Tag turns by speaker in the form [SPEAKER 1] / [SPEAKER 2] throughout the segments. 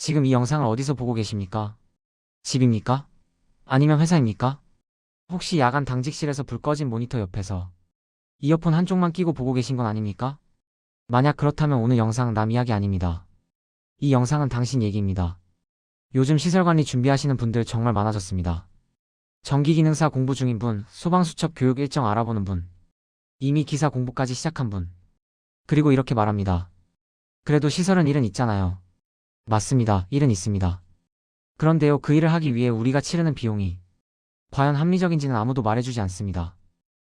[SPEAKER 1] 지금 이 영상을 어디서 보고 계십니까? 집입니까? 아니면 회사입니까? 혹시 야간 당직실에서 불 꺼진 모니터 옆에서 이어폰 한쪽만 끼고 보고 계신 건 아닙니까? 만약 그렇다면 오늘 영상 남 이야기 아닙니다. 이 영상은 당신 얘기입니다. 요즘 시설관리 준비하시는 분들 정말 많아졌습니다. 전기기능사 공부 중인 분, 소방수첩 교육 일정 알아보는 분, 이미 기사 공부까지 시작한 분. 그리고 이렇게 말합니다. 그래도 시설은 일은 있잖아요. 맞습니다. 일은 있습니다. 그런데요, 그 일을 하기 위해 우리가 치르는 비용이 과연 합리적인지는 아무도 말해주지 않습니다.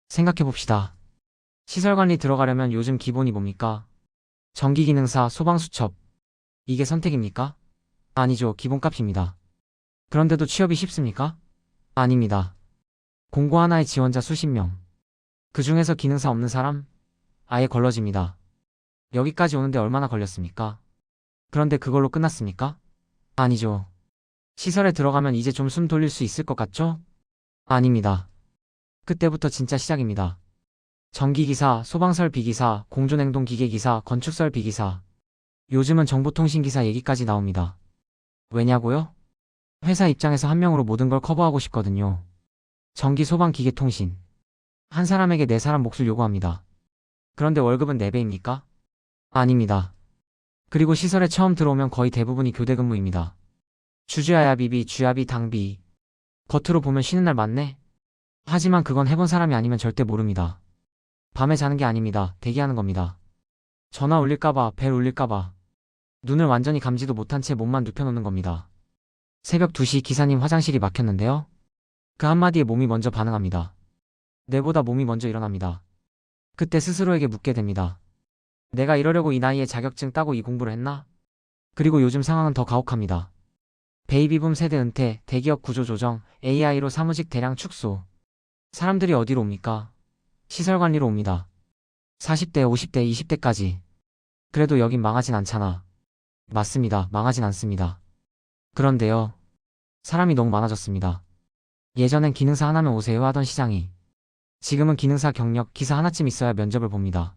[SPEAKER 1] 생각해봅시다. 시설관리 들어가려면 요즘 기본이 뭡니까? 전기기능사, 소방수첩. 이게 선택입니까? 아니죠. 기본값입니다. 그런데도 취업이 쉽습니까? 아닙니다. 공고 하나에 지원자 수십 명. 그 중에서 기능사 없는 사람? 아예 걸러집니다. 여기까지 오는데 얼마나 걸렸습니까? 그런데 그걸로 끝났습니까? 아니죠. 시설에 들어가면 이제 좀 숨 돌릴 수 있을 것 같죠? 아닙니다. 그때부터 진짜 시작입니다. 전기기사, 소방설비기사, 공조냉동기계기사, 건축설비기사. 요즘은 정보통신기사 얘기까지 나옵니다. 왜냐고요? 회사 입장에서 한 명으로 모든 걸 커버하고 싶거든요. 전기, 소방, 기계통신. 한 사람에게 네 사람 몫을 요구합니다. 그런데 월급은 4배입니까? 아닙니다. 그리고 시설에 처음 들어오면 거의 대부분이 교대 근무입니다. 주주야비비, 주야비, 당비. 겉으로 보면 쉬는 날 맞네? 하지만 그건 해본 사람이 아니면 절대 모릅니다. 밤에 자는 게 아닙니다. 대기하는 겁니다. 전화 울릴까봐, 벨 울릴까봐. 눈을 완전히 감지도 못한 채 몸만 눕혀놓는 겁니다. 새벽 2시 기사님 화장실이 막혔는데요? 그 한마디에 몸이 먼저 반응합니다. 내보다 몸이 먼저 일어납니다. 그때 스스로에게 묻게 됩니다. 내가 이러려고 이 나이에 자격증 따고 이 공부를 했나? 그리고 요즘 상황은 더 가혹합니다. 베이비붐 세대 은퇴, 대기업 구조 조정, AI로 사무직 대량 축소. 사람들이 어디로 옵니까? 시설관리로 옵니다. 40대, 50대, 20대까지. 그래도 여긴 망하진 않잖아. 맞습니다. 망하진 않습니다. 그런데요. 사람이 너무 많아졌습니다. 예전엔 기능사 하나면 오세요 하던 시장이 지금은 기능사 경력, 기사 하나쯤 있어야 면접을 봅니다.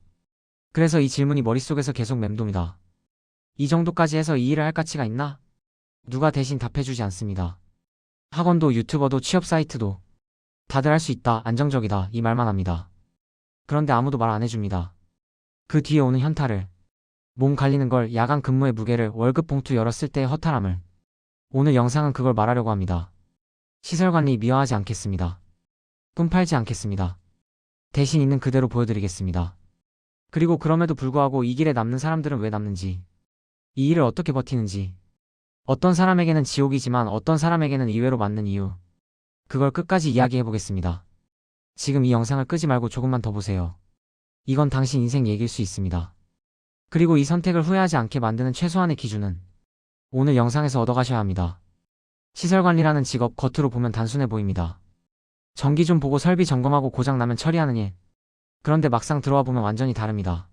[SPEAKER 1] 그래서 이 질문이 머릿속에서 계속 맴돕니다. 이 정도까지 해서 이 일을 할 가치가 있나? 누가 대신 답해주지 않습니다. 학원도 유튜버도 취업 사이트도 다들 할 수 있다, 안정적이다 이 말만 합니다. 그런데 아무도 말 안 해줍니다. 그 뒤에 오는 현타를, 몸 갈리는 걸, 야간 근무의 무게를, 월급 봉투 열었을 때의 허탈함을. 오늘 영상은 그걸 말하려고 합니다. 시설관리 미화하지 않겠습니다. 꿈 팔지 않겠습니다. 대신 있는 그대로 보여드리겠습니다. 그리고 그럼에도 불구하고 이 길에 남는 사람들은 왜 남는지, 이 일을 어떻게 버티는지, 어떤 사람에게는 지옥이지만 어떤 사람에게는 이외로 맞는 이유, 그걸 끝까지 이야기해보겠습니다. 지금 이 영상을 끄지 말고 조금만 더 보세요. 이건 당신 인생 얘기일 수 있습니다. 그리고 이 선택을 후회하지 않게 만드는 최소한의 기준은 오늘 영상에서 얻어가셔야 합니다. 시설관리라는 직업 겉으로 보면 단순해 보입니다. 전기 좀 보고 설비 점검하고 고장 나면 처리하는 일. 그런데 막상 들어와 보면 완전히 다릅니다.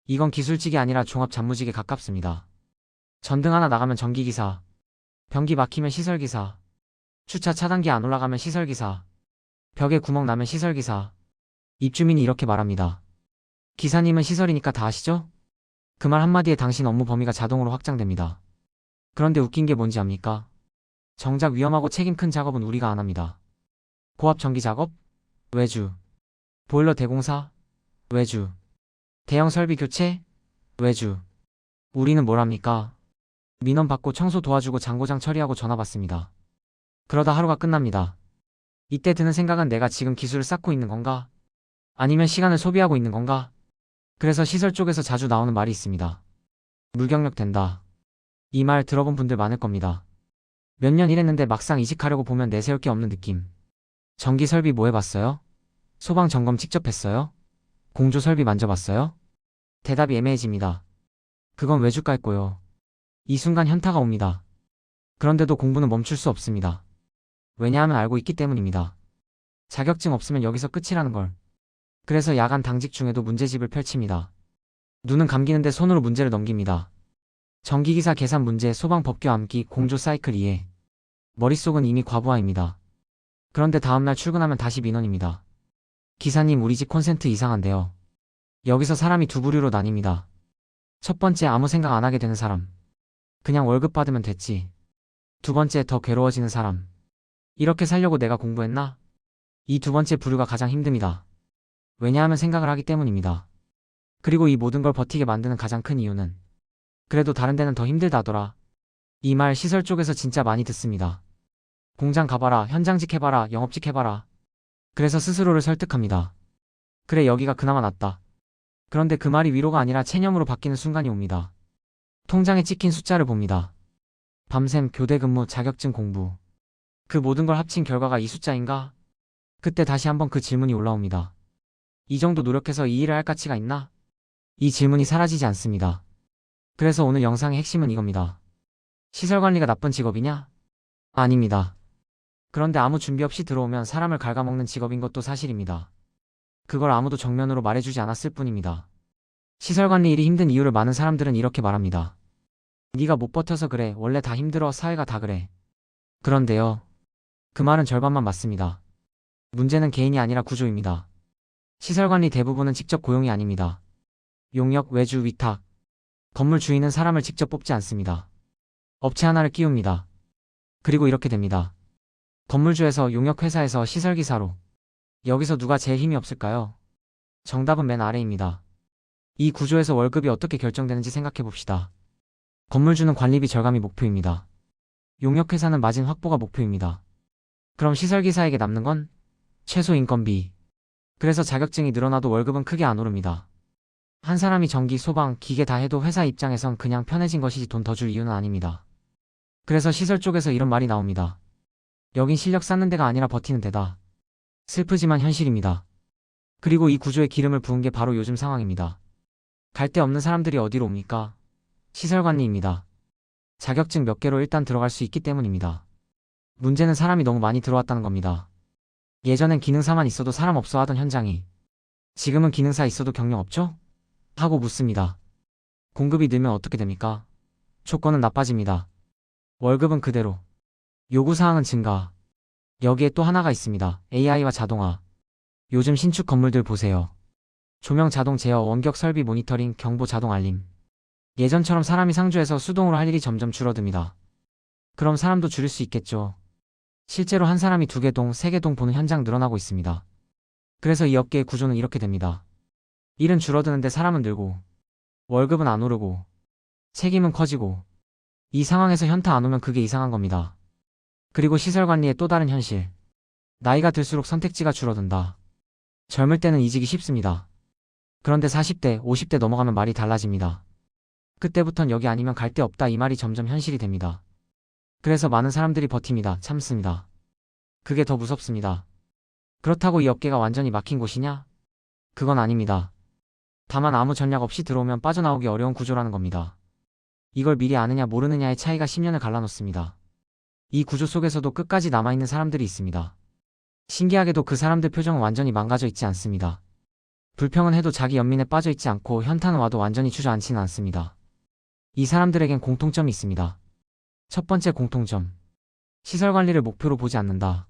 [SPEAKER 1] 이건 기술직이 아니라 종합 잡무직에 가깝습니다. 전등 하나 나가면 전기기사, 변기 막히면 시설기사, 주차 차단기 안 올라가면 시설기사, 벽에 구멍 나면 시설기사. 입주민이 이렇게 말합니다. 기사님은 시설이니까 다 아시죠? 그 말 한마디에 당신 업무 범위가 자동으로 확장됩니다. 그런데 웃긴 게 뭔지 압니까? 정작 위험하고 책임 큰 작업은 우리가 안 합니다. 고압 전기 작업? 외주. 보일러 대공사? 외주. 대형 설비 교체? 외주. 우리는 뭘 합니까? 민원 받고 청소 도와주고 장고장 처리하고 전화 받습니다. 그러다 하루가 끝납니다. 이때 드는 생각은 내가 지금 기술을 쌓고 있는 건가? 아니면 시간을 소비하고 있는 건가? 그래서 시설 쪽에서 자주 나오는 말이 있습니다. 물경력 된다. 이 말 들어본 분들 많을 겁니다. 몇 년 일했는데 막상 이직하려고 보면 내세울 게 없는 느낌. 전기 설비 뭐 해봤어요? 소방 점검 직접 했어요? 공조 설비 만져봤어요? 대답이 애매해집니다. 그건 외주 깔고요. 이 순간 현타가 옵니다. 그런데도 공부는 멈출 수 없습니다. 왜냐하면 알고 있기 때문입니다. 자격증 없으면 여기서 끝이라는 걸. 그래서 야간 당직 중에도 문제집을 펼칩니다. 눈은 감기는데 손으로 문제를 넘깁니다. 전기기사 계산 문제, 소방 법규 암기, 공조 사이클 이해. 머릿속은 이미 과부하입니다. 그런데 다음날 출근하면 다시 민원입니다. 기사님 우리 집 콘센트 이상한데요. 여기서 사람이 두 부류로 나뉩니다. 첫 번째 아무 생각 안 하게 되는 사람. 그냥 월급 받으면 됐지. 두 번째, 더 괴로워지는 사람. 이렇게 살려고 내가 공부했나? 이 두 번째 부류가 가장 힘듭니다. 왜냐하면 생각을 하기 때문입니다. 그리고 이 모든 걸 버티게 만드는 가장 큰 이유는 그래도 다른 데는 더 힘들다더라. 이 말 시설 쪽에서 진짜 많이 듣습니다. 공장 가봐라, 현장직 해봐라, 영업직 해봐라. 그래서 스스로를 설득합니다. 그래, 여기가 그나마 낫다. 그런데 그 말이 위로가 아니라 체념으로 바뀌는 순간이 옵니다. 통장에 찍힌 숫자를 봅니다. 밤샘 교대 근무 자격증 공부. 그 모든 걸 합친 결과가 이 숫자인가? 그때 다시 한번 그 질문이 올라옵니다. 이 정도 노력해서 이 일을 할 가치가 있나? 이 질문이 사라지지 않습니다. 그래서 오늘 영상의 핵심은 이겁니다. 시설관리가 나쁜 직업이냐? 아닙니다. 그런데 아무 준비 없이 들어오면 사람을 갉아먹는 직업인 것도 사실입니다. 그걸 아무도 정면으로 말해주지 않았을 뿐입니다. 시설관리 일이 힘든 이유를 많은 사람들은 이렇게 말합니다. 네가 못 버텨서 그래. 원래 다 힘들어. 사회가 다 그래. 그런데요. 그 말은 절반만 맞습니다. 문제는 개인이 아니라 구조입니다. 시설관리 대부분은 직접 고용이 아닙니다. 용역, 외주, 위탁. 건물 주인은 사람을 직접 뽑지 않습니다. 업체 하나를 끼웁니다. 그리고 이렇게 됩니다. 건물주에서 용역회사에서 시설기사로. 여기서 누가 제일 힘이 없을까요? 정답은 맨 아래입니다. 이 구조에서 월급이 어떻게 결정되는지 생각해 봅시다. 건물주는 관리비 절감이 목표입니다. 용역회사는 마진 확보가 목표입니다. 그럼 시설기사에게 남는 건? 최소 인건비. 그래서 자격증이 늘어나도 월급은 크게 안 오릅니다. 한 사람이 전기, 소방, 기계 다 해도 회사 입장에선 그냥 편해진 것이지 돈 더 줄 이유는 아닙니다. 그래서 시설 쪽에서 이런 말이 나옵니다. 여긴 실력 쌓는 데가 아니라 버티는 데다. 슬프지만 현실입니다. 그리고 이 구조에 기름을 부은 게 바로 요즘 상황입니다. 갈 데 없는 사람들이 어디로 옵니까? 시설관리입니다. 자격증 몇 개로 일단 들어갈 수 있기 때문입니다. 문제는 사람이 너무 많이 들어왔다는 겁니다. 예전엔 기능사만 있어도 사람 없어 하던 현장이 지금은 기능사 있어도 경력 없죠? 하고 묻습니다. 공급이 늘면 어떻게 됩니까? 조건은 나빠집니다. 월급은 그대로. 요구사항은 증가. 여기에 또 하나가 있습니다. AI와 자동화. 요즘 신축 건물들 보세요. 조명 자동 제어, 원격 설비 모니터링, 경보 자동 알림. 예전처럼 사람이 상주해서 수동으로 할 일이 점점 줄어듭니다. 그럼 사람도 줄일 수 있겠죠. 실제로 한 사람이 2개 동, 3개 동 보는 현장 늘어나고 있습니다. 그래서 이 업계의 구조는 이렇게 됩니다. 일은 줄어드는데 사람은 늘고, 월급은 안 오르고, 책임은 커지고, 이 상황에서 현타 안 오면 그게 이상한 겁니다. 그리고 시설관리의 또 다른 현실. 나이가 들수록 선택지가 줄어든다. 젊을 때는 이직이 쉽습니다. 그런데 40대, 50대 넘어가면 말이 달라집니다. 그때부턴 여기 아니면 갈 데 없다 이 말이 점점 현실이 됩니다. 그래서 많은 사람들이 버팁니다. 참습니다. 그게 더 무섭습니다. 그렇다고 이 업계가 완전히 막힌 곳이냐? 그건 아닙니다. 다만 아무 전략 없이 들어오면 빠져나오기 어려운 구조라는 겁니다. 이걸 미리 아느냐 모르느냐의 차이가 10년을 갈라놓습니다. 이 구조 속에서도 끝까지 남아있는 사람들이 있습니다. 신기하게도 그 사람들 표정은 완전히 망가져 있지 않습니다. 불평은 해도 자기 연민에 빠져 있지 않고 현타는 와도 완전히 주저앉지는 않습니다. 이 사람들에겐 공통점이 있습니다. 첫 번째 공통점. 시설관리를 목표로 보지 않는다.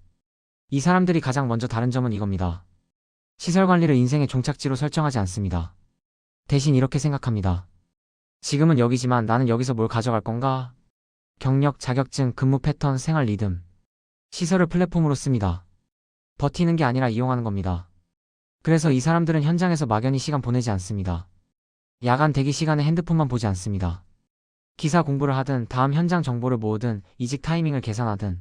[SPEAKER 1] 이 사람들이 가장 먼저 다른 점은 이겁니다. 시설관리를 인생의 종착지로 설정하지 않습니다. 대신 이렇게 생각합니다. 지금은 여기지만 나는 여기서 뭘 가져갈 건가? 경력, 자격증, 근무 패턴, 생활 리듬. 시설을 플랫폼으로 씁니다. 버티는 게 아니라 이용하는 겁니다. 그래서 이 사람들은 현장에서 막연히 시간 보내지 않습니다. 야간 대기 시간에 핸드폰만 보지 않습니다. 기사 공부를 하든 다음 현장 정보를 모으든 이직 타이밍을 계산하든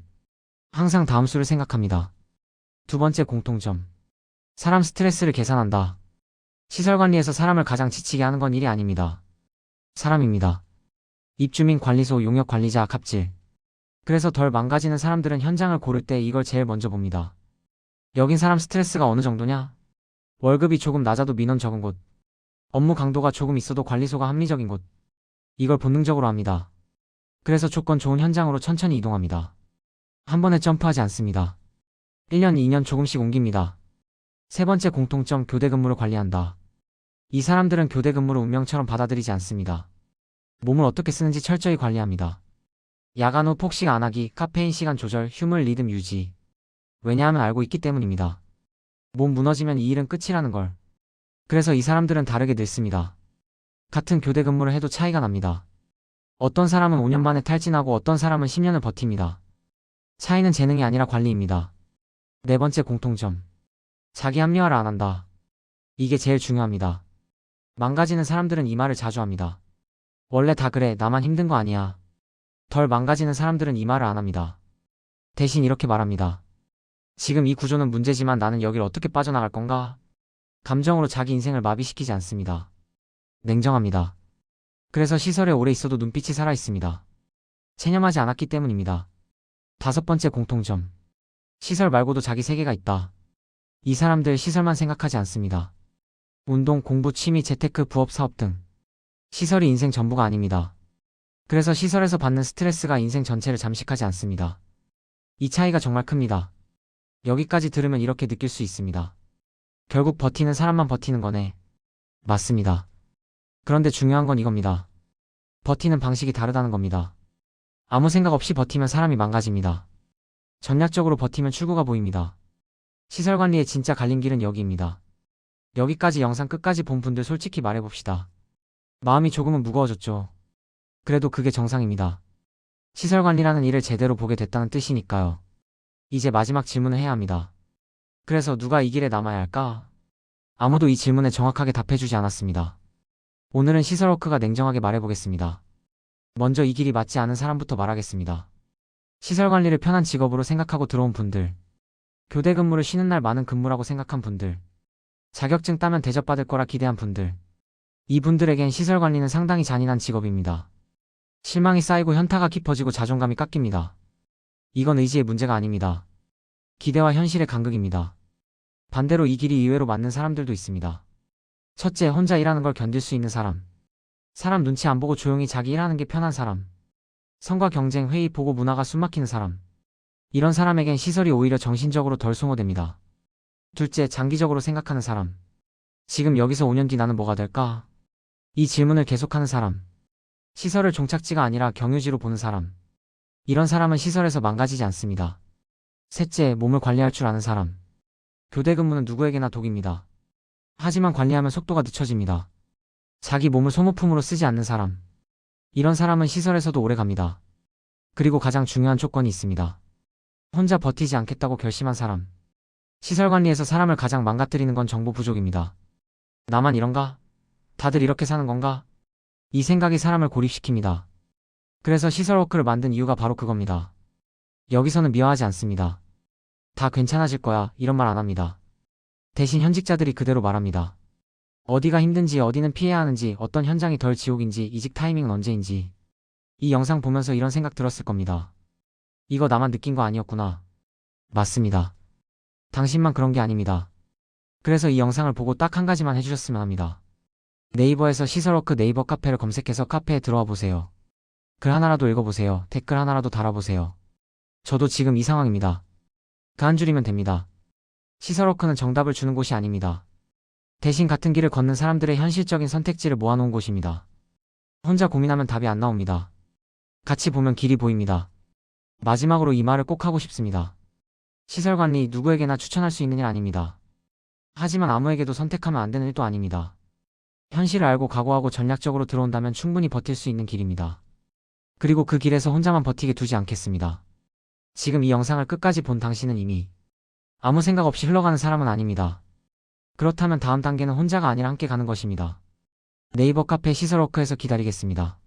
[SPEAKER 1] 항상 다음 수를 생각합니다. 두 번째 공통점. 사람 스트레스를 계산한다. 시설관리에서 사람을 가장 지치게 하는 건 일이 아닙니다. 사람입니다. 입주민 관리소, 용역 관리자, 갑질. 그래서 덜 망가지는 사람들은 현장을 고를 때 이걸 제일 먼저 봅니다. 여긴 사람 스트레스가 어느 정도냐? 월급이 조금 낮아도 민원 적은 곳. 업무 강도가 조금 있어도 관리소가 합리적인 곳. 이걸 본능적으로 합니다. 그래서 조건 좋은 현장으로 천천히 이동합니다. 한 번에 점프하지 않습니다. 1년, 2년 조금씩 옮깁니다. 세 번째 공통점, 교대 근무를 관리한다. 이 사람들은 교대 근무를 운명처럼 받아들이지 않습니다. 몸을 어떻게 쓰는지 철저히 관리합니다. 야간 후 폭식 안 하기, 카페인 시간 조절, 휴물 리듬 유지. 왜냐하면 알고 있기 때문입니다. 몸 무너지면 이 일은 끝이라는 걸. 그래서 이 사람들은 다르게 늙습니다. 같은 교대 근무를 해도 차이가 납니다. 어떤 사람은 5년 만에 탈진하고 어떤 사람은 10년을 버팁니다. 차이는 재능이 아니라 관리입니다. 네 번째 공통점. 자기 합리화를 안 한다. 이게 제일 중요합니다. 망가지는 사람들은 이 말을 자주 합니다. 원래 다 그래, 나만 힘든 거 아니야. 덜 망가지는 사람들은 이 말을 안 합니다. 대신 이렇게 말합니다. 지금 이 구조는 문제지만 나는 여길 어떻게 빠져나갈 건가? 감정으로 자기 인생을 마비시키지 않습니다. 냉정합니다. 그래서 시설에 오래 있어도 눈빛이 살아있습니다. 체념하지 않았기 때문입니다. 다섯 번째 공통점. 시설 말고도 자기 세계가 있다. 이 사람들 시설만 생각하지 않습니다. 운동, 공부, 취미, 재테크, 부업, 사업 등. 시설이 인생 전부가 아닙니다. 그래서 시설에서 받는 스트레스가 인생 전체를 잠식하지 않습니다. 이 차이가 정말 큽니다. 여기까지 들으면 이렇게 느낄 수 있습니다. 결국 버티는 사람만 버티는 거네. 맞습니다. 그런데 중요한 건 이겁니다. 버티는 방식이 다르다는 겁니다. 아무 생각 없이 버티면 사람이 망가집니다. 전략적으로 버티면 출구가 보입니다. 시설 관리의 진짜 갈림길은 여기입니다. 여기까지 영상 끝까지 본 분들 솔직히 말해봅시다. 마음이 조금은 무거워졌죠. 그래도 그게 정상입니다. 시설 관리라는 일을 제대로 보게 됐다는 뜻이니까요. 이제 마지막 질문을 해야 합니다. 그래서 누가 이 길에 남아야 할까? 아무도 이 질문에 정확하게 답해주지 않았습니다. 오늘은 시설워크가 냉정하게 말해보겠습니다. 먼저 이 길이 맞지 않은 사람부터 말하겠습니다. 시설 관리를 편한 직업으로 생각하고 들어온 분들, 교대 근무를 쉬는 날 많은 근무라고 생각한 분들, 자격증 따면 대접받을 거라 기대한 분들, 이분들에겐 시설 관리는 상당히 잔인한 직업입니다. 실망이 쌓이고 현타가 깊어지고 자존감이 깎입니다. 이건 의지의 문제가 아닙니다. 기대와 현실의 간극입니다. 반대로 이 길이 의외로 맞는 사람들도 있습니다. 첫째, 혼자 일하는 걸 견딜 수 있는 사람. 사람 눈치 안 보고 조용히 자기 일하는 게 편한 사람. 성과 경쟁, 회의, 보고 문화가 숨막히는 사람. 이런 사람에겐 시설이 오히려 정신적으로 덜 소모됩니다. 둘째, 장기적으로 생각하는 사람. 지금 여기서 5년 뒤 나는 뭐가 될까? 이 질문을 계속하는 사람. 시설을 종착지가 아니라 경유지로 보는 사람. 이런 사람은 시설에서 망가지지 않습니다. 셋째, 몸을 관리할 줄 아는 사람. 교대 근무는 누구에게나 독입니다. 하지만 관리하면 속도가 늦춰집니다. 자기 몸을 소모품으로 쓰지 않는 사람. 이런 사람은 시설에서도 오래 갑니다. 그리고 가장 중요한 조건이 있습니다. 혼자 버티지 않겠다고 결심한 사람. 시설 관리에서 사람을 가장 망가뜨리는 건 정보 부족입니다. 나만 이런가? 다들 이렇게 사는 건가? 이 생각이 사람을 고립시킵니다. 그래서 시설워크를 만든 이유가 바로 그겁니다. 여기서는 미워하지 않습니다. 다 괜찮아질 거야, 이런 말 안 합니다. 대신 현직자들이 그대로 말합니다. 어디가 힘든지, 어디는 피해야 하는지, 어떤 현장이 덜 지옥인지, 이직 타이밍은 언제인지. 이 영상 보면서 이런 생각 들었을 겁니다. 이거 나만 느낀 거 아니었구나. 맞습니다. 당신만 그런 게 아닙니다. 그래서 이 영상을 보고 딱 한 가지만 해주셨으면 합니다. 네이버에서 시설워크 네이버 카페를 검색해서 카페에 들어와 보세요. 글 하나라도 읽어보세요. 댓글 하나라도 달아보세요. 저도 지금 이 상황입니다. 그 한 줄이면 됩니다. 시설워크는 정답을 주는 곳이 아닙니다. 대신 같은 길을 걷는 사람들의 현실적인 선택지를 모아놓은 곳입니다. 혼자 고민하면 답이 안 나옵니다. 같이 보면 길이 보입니다. 마지막으로 이 말을 꼭 하고 싶습니다. 시설관리 누구에게나 추천할 수 있는 일 아닙니다. 하지만 아무에게도 선택하면 안 되는 일도 아닙니다. 현실을 알고 각오하고 전략적으로 들어온다면 충분히 버틸 수 있는 길입니다. 그리고 그 길에서 혼자만 버티게 두지 않겠습니다. 지금 이 영상을 끝까지 본 당신은 이미 아무 생각 없이 흘러가는 사람은 아닙니다. 그렇다면 다음 단계는 혼자가 아니라 함께 가는 것입니다. 네이버 카페 시설워크에서 기다리겠습니다.